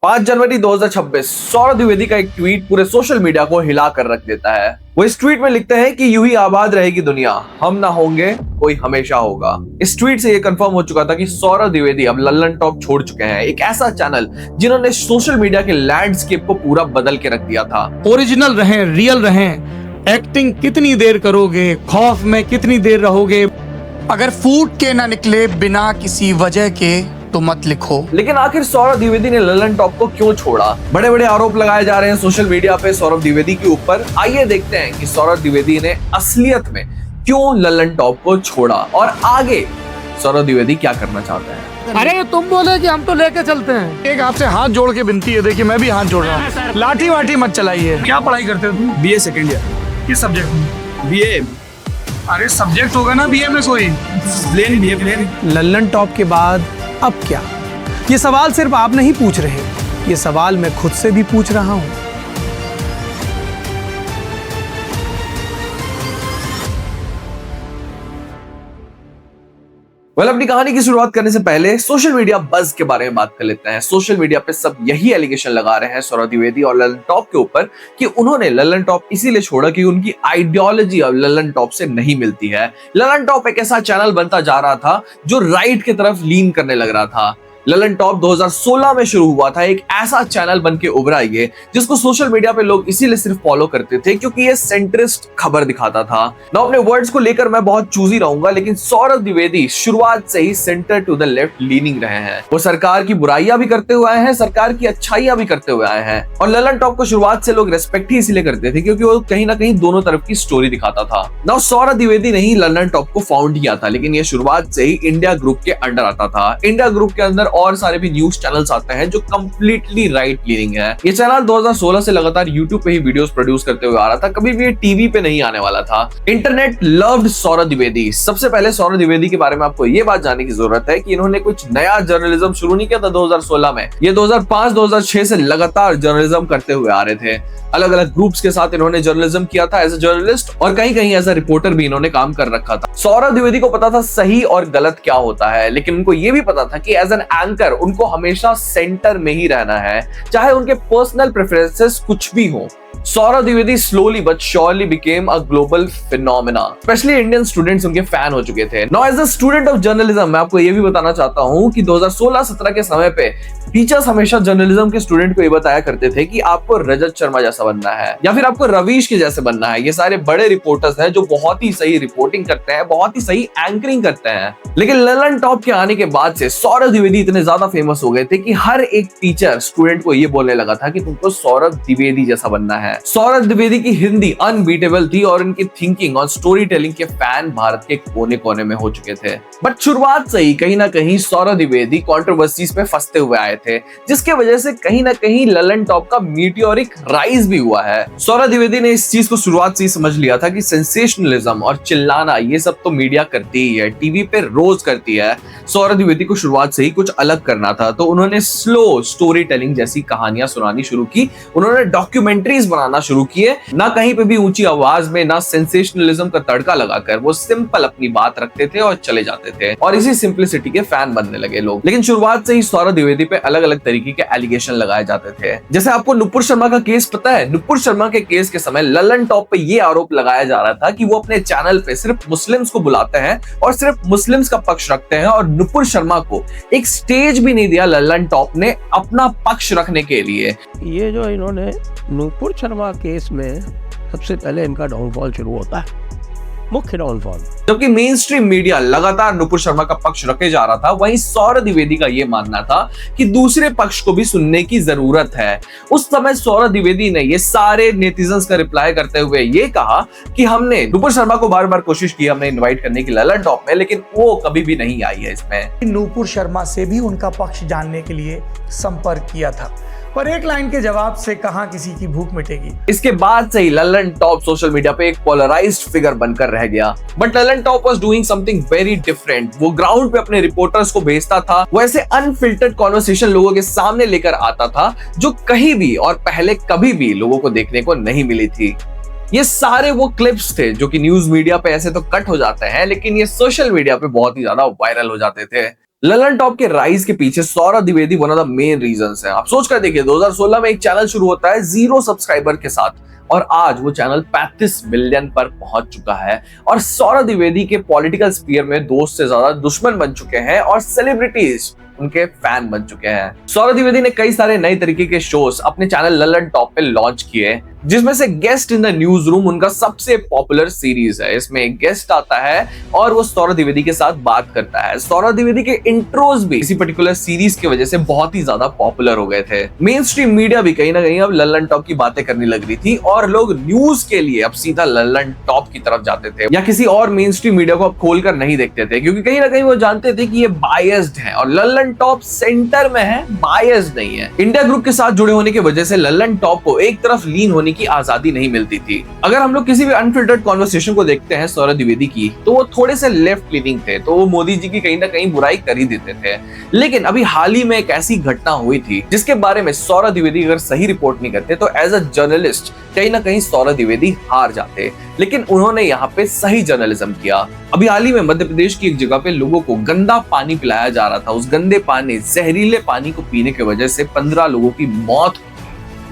5 जनवरी 2026 सौरभ द्विवेदी का एक ट्वीट पूरे सोशल मीडिया को हिला कर रख देता है। वो इस ट्वीट में लिखते हैं कि यूं ही आबाद रहेगी दुनिया, हम ना होंगे कोई हमेशा होगा। इस ट्वीट से ये कंफर्म हो चुका था कि सौरभ द्विवेदी अब लल्लन टॉप छोड़ चुके हैं, एक ऐसा चैनल जिन्होंने सोशल मीडिया के लैंडस्केप को पूरा बदल के रख दिया था। ओरिजिनल रहें, रियल रहें, एक्टिंग कितनी देर करोगे, खौफ में कितनी देर रहोगे, अगर फूट के ना निकले बिना किसी वजह के तो मत लिखो। लेकिन आखिर सौरभ द्विवेदी ने लल्लन टॉप को क्यों छोड़ा? बड़े बड़े आरोप लगाए जा रहे हैं सोशल मीडिया पे सौरभ द्विवेदी के ऊपर। आइए देखते हैं कि सौरभ द्विवेदी ने असलियत में क्यों लल्लन टॉप को छोड़ा और आगे सौरभ द्विवेदी क्या करना चाहते हैं। अरे तुम बोले कि हम तो लेके चलते हैं। एक आपसे हाथ जोड़ के विनती है, देखिए मैं भी हाथ जोड़ रहा हूँ, लाठी वाठी मत चलाइए। क्या पढ़ाई करते हो तुम? BA second year. किस सब्जेक्ट में? बीए। अरे सब्जेक्ट होगा ना बीए में कोई। Plain BA plain. Lallantop के बाद अब क्या? ये सवाल सिर्फ आप नहीं पूछ रहे, ये सवाल मैं खुद से भी पूछ रहा हूं। अपनी कहानी की शुरुआत करने से पहले सोशल मीडिया बज़ के बारे में बात कर लेते हैं। सोशल मीडिया पे सब यही एलिगेशन लगा रहे हैं सौरभ द्विवेदी और लल्लन टॉप के ऊपर कि उन्होंने लल्लन टॉप इसीलिए छोड़ा कि उनकी आइडियोलॉजी अब लल्लन टॉप से नहीं मिलती है। लल्लन टॉप एक ऐसा चैनल बनता जा रहा था जो राइट की तरफ लीन करने लग रहा था। लल्लन टॉप 2016 में शुरू हुआ था, एक ऐसा चैनल बन के उभरा ये जिसको सोशल मीडिया पे लोग इसीलिए सिर्फ फॉलो करते थे क्योंकि ये सेंट्रिस्ट खबर दिखाता था। ना अपने वर्ड्स को लेकर मैं बहुत चूजी रहूंगा, लेकिन सौरभ द्विवेदी शुरुआत से ही centre to the left leaning रहे हैं। वो सरकार की बुराइयां भी करते हुए आए हैं, सरकार की अच्छाइयां भी करते हुए आए हैं। और लल्लन टॉप को शुरुआत से लोग रेस्पेक्ट ही इसलिए करते थे क्योंकि वो कहीं ना कहीं दोनों तरफ की स्टोरी दिखाता था। ना सौरभ द्विवेदी ने ही लल्लन टॉप को फाउंड किया था, लेकिन ये शुरुआत से ही इंडिया ग्रुप के अंडर आता था। इंडिया ग्रुप के अंदर और सारे भी न्यूज चैनल्स आते हैं जो कंप्लीटली राइट लीनिंग है। ये चैनल 2016 से लगातार यूट्यूब पे ही वीडियोस प्रोड्यूस करते हुए आ रहा था, कभी भी ये टीवी पे नहीं आने वाला था। Internet loved Saurabh Dwivedi. सबसे पहले सौरभ द्विवेदी के बारे में आपको ये बात जानने की जरूरत है कि इन्होंने कुछ नया जर्नलिज्म शुरू नहीं किया था 2016 में। ये 2005-2006 से लगातार जर्नलिज्म करते हुए आ रहे थे। अलग अलग ग्रुप्स के साथ इन्होंने जर्नलिज्म किया था एज ए जर्नलिस्ट, और कहीं कहीं एज ए रिपोर्टर भी इन्होंने काम कर रखा था। सौरभ द्विवेदी को पता था सही और गलत क्या होता है, लेकिन उनको ये भी पता था कि एज एन एंकर उनको हमेशा सेंटर में ही रहना है, चाहे उनके पर्सनल प्रेफरेंसेस कुछ भी हो। Saurabh Dwivedi slowly but surely became a global phenomena. Especially Indian students उनके फैन हो चुके थे। Now as a student of journalism मैं आपको ये भी बताना चाहता हूँ कि 2016-17 के समय पे टीचर्स हमेशा जर्नलिज्म के स्टूडेंट को ये बताया करते थे कि आपको रजत शर्मा जैसा बनना है या फिर आपको रवीश के जैसे बनना है। ये सारे बड़े रिपोर्टर्स हैं जो बहुत ही सही रिपोर्टिंग करते हैं, बहुत ही सही एंकरिंग करते हैं। लेकिन लल्लन टॉप के आने के बाद से सौरभ द्विवेदी इतने ज्यादा फेमस हो गए थे कि हर एक टीचर स्टूडेंट को ये बोलने लगा था कि तुमको सौरभ द्विवेदी जैसा बनना है। सौरभ द्विवेदी की हिंदी अनबीटेबल थी और इनकी थिंकिंग और स्टोरी टेलिंग के फैन भारत के कोने कोने में हो चुके थे। बट शुरुआत से ही कहीं ना कहीं सौरभ द्विवेदी कंट्रोवर्सीज में फंसते हुए आए थे, जिसके वजह से कहीं ना कहीं लल्लन टॉप का मीटियोरिक राइज भी हुआ है। सौरभ द्विवेदी ने इस चीज को शुरुआत से ही समझ लिया था कि सेंसेशनलिज्म और चिल्लाना ये सब तो मीडिया करती ही है, टीवी पे रोज करती है। सौरभ द्विवेदी को शुरुआत से ही कुछ अलग करना था, तो उन्होंने स्लो स्टोरी टेलिंग जैसी कहानियां सुनानी शुरू की। उन्होंने डॉक्यूमेंट्रीज बनाना शुरू किए, ना कहीं पे भी ऊंची आवाज में, ना सेंसेशनलिज्म का तड़का लगाकर। वो सिंपल अपनी बात रखते थे और चले जाते थे, और इसी सिंपलिसिटी के फैन बनने लगे लोग। लेकिन शुरुआत से ही सौरभ द्विवेदी पे अलग अलग तरीके के एलिगेशन लगाए जाते थे। जैसे आपको नुपुर शर्मा का केस पता है? नुपुर शर्मा के केस के समय लल्लन टॉप पे ये आरोप लगाया जा रहा था कि वो अपने चैनल पे सिर्फ मुस्लिम्स को बुलाते हैं और सिर्फ मुस्लिम्स का पक्ष रखते हैं, और नुपुर शर्मा को एक स्टेज भी नहीं दिया लल्लन टॉप ने अपना पक्ष रखने के लिए। ये जो इन्होंने नुपुर शर्मा केस में सबसे पहले इनका डाउनफॉल शुरू होता है, मुख्य डाउनफॉल। जबकि मेन स्ट्रीम मीडिया लगातार नुपुर शर्मा का पक्ष रखे जा रहा था, वहीं सौरभ द्विवेदी का यह मानना था कि दूसरे पक्ष को भी सुनने की जरूरत है। उस समय सौरभ द्विवेदी ने ये सारे नेटिजन्स का रिप्लाई करते हुए ये कहा कि हमने नुपुर शर्मा को बार बार कोशिश की हमने इन्वाइट करने की लल्लन टॉप में, लेकिन वो कभी भी नहीं आई है इसमें। नुपुर शर्मा से भी उनका पक्ष जानने के लिए संपर्क किया था, पर एक लाइन के जवाब से कहां किसी की भूख मिटेगी। इसके बाद से ही लल्लन टॉप सोशल मीडिया पे एक पोलराइज्ड फिगर बनकर रह गया। But Lallan top was doing something very different. वो ग्राउंड पे अपने रिपोर्टर्स को भेजता था, वो ऐसे अनफिल्टर्ड कॉन्वर्सेशन लोगों के सामने लेकर आता था जो कहीं भी और पहले कभी भी लोगों को देखने को नहीं मिली थी। ये सारे वो क्लिप्स थे जो कि न्यूज मीडिया पे ऐसे तो कट हो जाते हैं, लेकिन ये सोशल मीडिया पे बहुत ही ज्यादा वायरल हो जाते थे। ललन टॉप के राइज के पीछे Saurabh Dwivedi one of the main reasons है। आप सोच कर देखिए, 2016 में एक चैनल शुरू होता है 0 सब्सक्राइबर के साथ और आज वो चैनल 35 मिलियन पर पहुंच चुका है और सौरभ द्विवेदी के पॉलिटिकल स्फीयर में दोस्त से ज्यादा दुश्मन बन चुके हैं और सेलिब्रिटीज उनके फैन बन चुके हैं। सौरभ द्विवेदी ने कई सारे नए तरीके के शोज अपने चैनल ललन टॉप पे लॉन्च किए, जिसमें से guest in the news room उनका सबसे पॉपुलर सीरीज है। इसमें एक गेस्ट आता है और वो सौरभ द्विवेदी के साथ बात करता है। सौरभ द्विवेदी के इंट्रोज भी इसी पर्टिकुलर सीरीज की वजह से बहुत ही ज्यादा पॉपुलर हो गए थे। मेन स्ट्रीम मीडिया भी कहीं ना कहीं अब ललन टॉप की बातें करने लग रही थी और लोग न्यूज के लिए अब सीधा ललन टॉप की तरफ जाते थे या किसी और मेन स्ट्रीम मीडिया को अब खोलकर नहीं देखते थे, क्योंकि कहीं ना कहीं वो जानते थे कि ये बायस्ड है और ललन टॉप सेंटर में है, बायस्ड नहीं है। इंडिया ग्रुप के साथ जुड़े होने की वजह से ललन टॉप को एक तरफ लीन होने की आजादी नहीं मिलती थी। अगर हम लोग किसी भी अनफिल्टर्ड कॉन्वर्सेशन को देखते हैं सौरभ द्विवेदी की, तो वो थोड़े से लेफ्ट लीनिंग थे, तो वो मोदी जी की कहीं ना कहीं बुराई कर ही देते थे। लेकिन अभी हाल ही में एक ऐसी घटना हुई थी जिसके बारे में सौरभ द्विवेदी अगर सही रिपोर्ट नहीं करते तो एज अ जर्नलिस्ट कहीं ना कहीं सौरभ द्विवेदी हार जाते, लेकिन उन्होंने यहाँ पे सही जर्नलिज्म किया। अभी हाल ही में मध्य प्रदेश की एक जगह पे लोगों को गंदा पानी पिलाया जा रहा था। उस गंदे पानी, जहरीले पानी को पीने की वजह से 15 लोगों की मौत।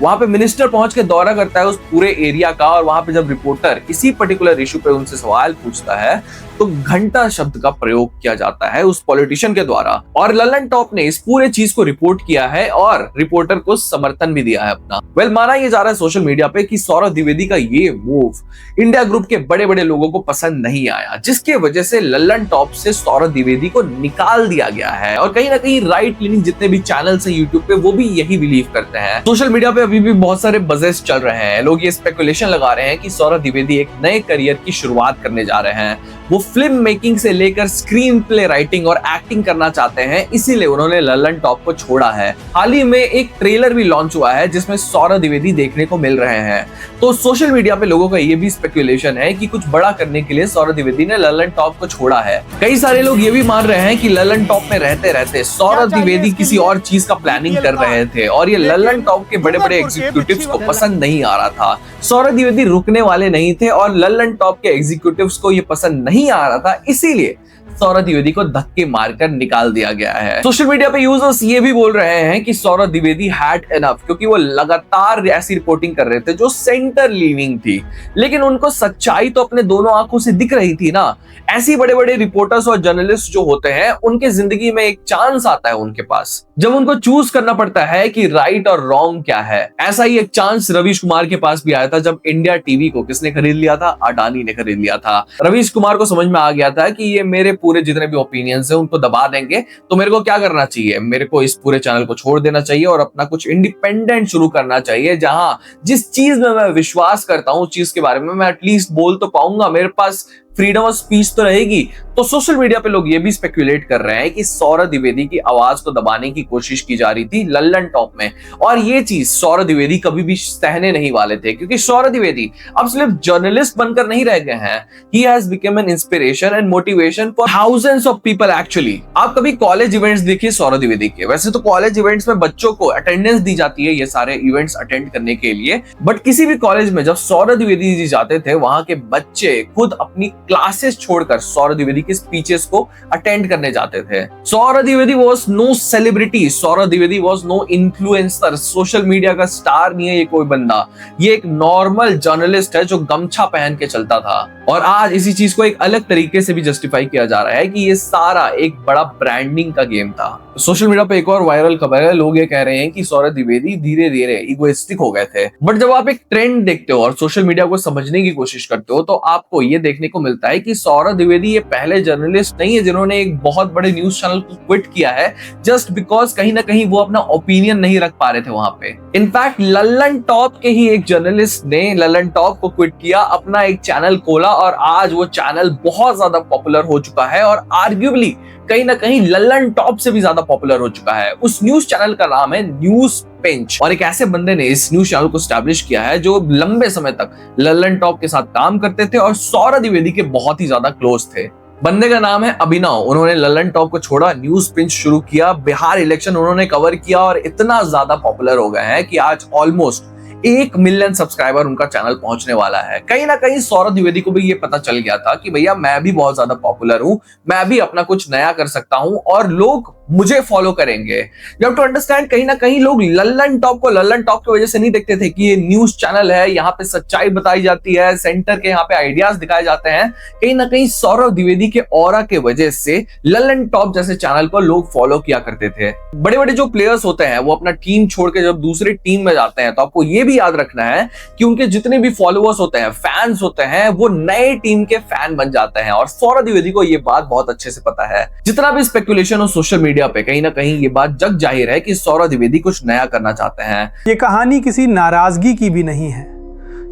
वहां पे मिनिस्टर पहुंच के दौरा करता है उस पूरे एरिया का और वहां पे जब रिपोर्टर इसी पर्टिकुलर इशू पे उनसे सवाल पूछता है तो घंटा शब्द का प्रयोग किया जाता है उस पॉलिटिशियन के द्वारा और ललन टॉप ने इस पूरे चीज को रिपोर्ट किया है और रिपोर्टर को समर्थन भी दिया है अपना। माना यह जा रहा है सोशल मीडिया पे कि सौरभ द्विवेदी का ये मूव इंडिया ग्रुप के बड़े बड़े लोगों को पसंद नहीं आया, जिसके वजह से ललन टॉप से सौरभ द्विवेदी को निकाल दिया गया है। और कहीं ना कहीं राइट लीनिंग जितने भी चैनल्स हैं यूट्यूब पे वो भी यही बिलीव करते हैं। सोशल मीडिया पे अभी भी बहुत सारे बजेस चल रहे हैं, लोग ये स्पेकुलेशन लगा रहे हैं कि सौरभ द्विवेदी एक नए करियर की शुरुआत करने जा रहे हैं। वो फिल्म मेकिंग से लेकर स्क्रीन प्ले राइटिंग और एक्टिंग करना चाहते हैं, इसीलिए उन्होंने ललन टॉप को छोड़ा है। हाल ही में एक ट्रेलर भी लॉन्च हुआ है जिसमें सौरभ द्विवेदी देखने को मिल रहे हैं। तो सोशल मीडिया पे लोगों का ये भी स्पेकुलेशन है कि कुछ बड़ा करने के लिए सौरभ द्विवेदी ने ललन टॉप को छोड़ा है। कई सारे लोग ये भी मान रहे हैं कि ललन टॉप में रहते रहते सौरभ द्विवेदी किसी और चीज का प्लानिंग कर रहे थे और ये ललन टॉप के बड़े बड़े एग्जीक्यूटिव्स को पसंद नहीं आ रहा था। सौरभ द्विवेदी रुकने वाले नहीं थे और ललन टॉप के एग्जीक्यूटिव्स को ये पसंद नहीं आ रहा था, इसीलिए सौरभ द्विवेदी को धक्के मारकर निकाल दिया गया है। सोशल मीडिया पे यूजर्स ये भी बोल रहे हैं कि सौरभ द्विवेदी हैड एनफ, क्योंकि वो लगातार ऐसी रिपोर्टिंग कर रहे थे जो सेंटर लीनिंग थी, लेकिन उनको सच्चाई तो अपने दोनों आंखों से दिख रही थी ना। ऐसी बड़े बड़े रिपोर्टर्स और जर्नलिस्ट जो होते हैं उनके जिंदगी में एक चांस आता है उनके पास, जब उनको चूज करना पड़ता है कि राइट और रॉन्ग क्या है। ऐसा ही एक चांस रवीश कुमार के पास भी आया था जब इंडिया टीवी को किसने खरीद लिया था? अडानी ने खरीद लिया था। रवीश कुमार को समझ में आ गया था कि ये मेरे पूरे जितने भी ओपिनियंस हैं उनको दबा देंगे, तो मेरे को क्या करना चाहिए? मेरे को इस पूरे चैनल को छोड़ देना चाहिए और अपना कुछ इंडिपेंडेंट शुरू करना चाहिए, जहां जिस चीज में मैं विश्वास करता हूं उस चीज के बारे में मैं एटलीस्ट बोल तो पाऊंगा, मेरे पास फ्रीडम ऑफ स्पीच तो रहेगी। तो सोशल मीडिया पे लोग ये भी स्पेकुलेट कर रहे हैं कि सौरभ द्विवेदी की आवाज को दबाने की कोशिश की जा रही थी ललन टॉप में, और ये चीज सौरभ द्विवेदी कभी भी सहने नहीं वाले थे, क्योंकि सौरभ द्विवेदी अब सिर्फ जर्नलिस्ट बनकर नहीं रह गए हैं, he has become an inspiration and motivation for thousands of people actually. आप कभी कॉलेज इवेंट्स देखिए सौरभ द्विवेदी के, वैसे तो कॉलेज इवेंट्स में बच्चों को अटेंडेंस दी जाती है ये सारे इवेंट्स अटेंड करने के लिए, बट किसी भी कॉलेज में जब सौरभ द्विवेदी जी जाते थे वहां के बच्चे खुद अपनी क्लासेस छोड़कर सौरभ द्विवेदी के स्पीचेस को अटेंड करने जाते थे। Saurabh Dwivedi was no celebrity, Saurabh Dwivedi was no influencer, social media का स्टार नहीं है ये कोई बंदा, ये एक नॉर्मल जर्नलिस्ट है जो गमछा पहन के चलता था। और आज इसी चीज को एक अलग तरीके से भी जस्टिफाई किया जा रहा है कि ये सारा एक बड़ा ब्रांडिंग का गेम था। सोशल मीडिया पे एक और वायरल खबर है, लोग ये कह रहे हैं कि सौरभ द्विवेदी धीरे धीरे इगोइस्टिक हो गए थे, बट जब आप एक ट्रेंड देखते हो और सोशल मीडिया को समझने की कोशिश करते हो तो आपको ये देखने को मिलता है कि सौरभ द्विवेदी ये पहले जर्नलिस्ट नहीं है जिन्होंने एक बहुत बड़े न्यूज चैनल को क्विट किया है जस्ट बिकॉज कहीं ना कहीं वो अपना ओपिनियन नहीं रख पा रहे थे वहां पे। इनफैक्ट ललन टॉप के ही एक जर्नलिस्ट ने ललन टॉप को क्विट किया, अपना एक चैनल खोला और आज वो चैनल बहुत ज्यादा पॉपुलर हो चुका है और आर्ग्यूबली कहीं ना कहीं ललन टॉप से भी ज्यादा पॉपुलर हो चुका है। उस न्यूज चैनल का नाम है न्यूज पिंच, और एक ऐसे बंदे ने इस न्यूज चैनल को स्टैब्लिश किया है जो लंबे समय तक ललन टॉप के साथ काम करते थे और सौरभ द्विवेदी के बहुत ही ज्यादा क्लोज थे। बंदे का नाम है अभिनव, उन्होंने ललन टॉप को छोड़ा, न्यूज पिंच शुरू किया, बिहार इलेक्शन उन्होंने कवर किया और इतना ज्यादा पॉपुलर हो गए हैं कि आज ऑलमोस्ट 1 मिलियन सब्सक्राइबर उनका चैनल पहुंचने वाला है। कहीं ना कहीं सौरभ द्विवेदी को भी ये पता चल गया था कि भैया मैं भी बहुत ज्यादा पॉपुलर हूं, मैं भी अपना कुछ नया कर सकता हूं और लोग मुझे फॉलो करेंगे। यू हैव टू अंडरस्टैंड, कहीं ना कहीं लोग लल्लन टॉप को लल्लन टॉप की वजह से नहीं देखते थे कि ये न्यूज चैनल है, यहाँ पे सच्चाई बताई जाती है, सेंटर के यहाँ पे आइडियाज दिखाए जाते हैं। कहीं ना कहीं सौरभ द्विवेदी के ऑरा के वजह से लल्लन टॉप जैसे चैनल को लोग फॉलो किया करते थे। बड़े बड़े जो प्लेयर्स होते हैं वो अपना टीम छोड़ के जब दूसरी टीम में जाते हैं तो आपको ये भी याद रखना है कि उनके जितने भी फॉलोअर्स होते हैं, फैंस होते हैं, वो नए टीम के फैन बन जाते हैं। और सौरभ द्विवेदी को ये बात बहुत अच्छे से पता है। जितना भी स्पेकुलेशन हो सोशल मीडिया पे, कहीं ना कहीं ये बात जग जाहिर है कि सौरभ द्विवेदी कुछ नया करना चाहते हैं। ये कहानी किसी नाराजगी की भी नहीं है।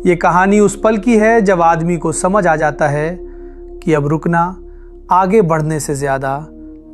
ये कहानी उस पल की है जब आदमी को समझ आ जाता है कि अब रुकना आगे बढ़ने से ज्यादा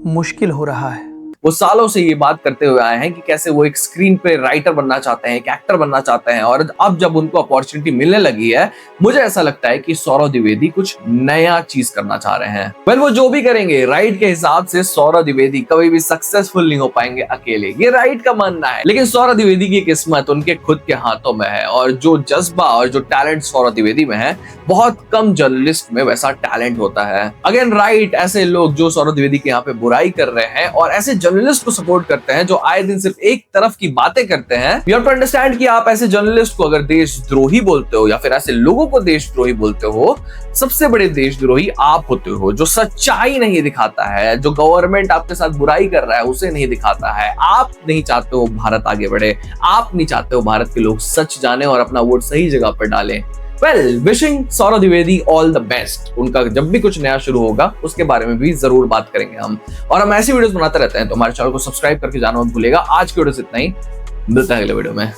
मुश्किल हो रहा है। वो सालों से ये बात करते हुए आए हैं कि कैसे वो एक स्क्रीन पे राइटर बनना चाहते हैं, एक एक्टर बनना चाहते हैं, और अब जब उनको अपॉर्चुनिटी मिलने लगी है, मुझे ऐसा लगता है कि सौरभ द्विवेदी कुछ नया चीज करना चाह रहे हैं। वेल, वो जो भी करेंगे राइट के हिसाब से सौरभ द्विवेदी कभी भी सक्सेसफुल नहीं हो पाएंगे अकेले, ये राइट का मानना है। लेकिन सौरभ द्विवेदी की किस्मत उनके खुद के हाथों में है, और जो जज्बा और जो टैलेंट सौरभ द्विवेदी में है, बहुत कम जर्नलिस्ट में वैसा टैलेंट होता है। अगेन राइट, ऐसे लोग जो सौरभ द्विवेदी के यहाँ पे बुराई कर रहे हैं और ऐसे जर्नलिस्ट को सपोर्ट करते हैं जो आए दिन सिर्फ एक तरफ की बातें करते हैं, यू हैव टू अंडरस्टैंड कि आप ऐसे जर्नलिस्ट को अगर देशद्रोही बोलते हो या फिर ऐसे लोगों को देशद्रोही बोलते हो, सबसे बड़े देशद्रोही आप होते हो, जो सच्चाई नहीं दिखाता है, जो गवर्नमेंट आपके साथ बुराई कर रहा है उसे नहीं दिखाता है। आप नहीं चाहते हो भारत आगे बढ़े, आप नहीं चाहते हो भारत के लोग सच जाने और अपना वोट सही जगह पर डालें। Well, wishing Saurabh Dwivedi all the best. उनका जब भी कुछ नया शुरू होगा उसके बारे में भी जरूर बात करेंगे हम, और हम ऐसी वीडियोस बनाते रहते हैं, तो हमारे चैनल को सब्सक्राइब करके जाना मत भूलिएगा। आज की वीडियो से इतना ही, मिलते हैं अगले वीडियो में।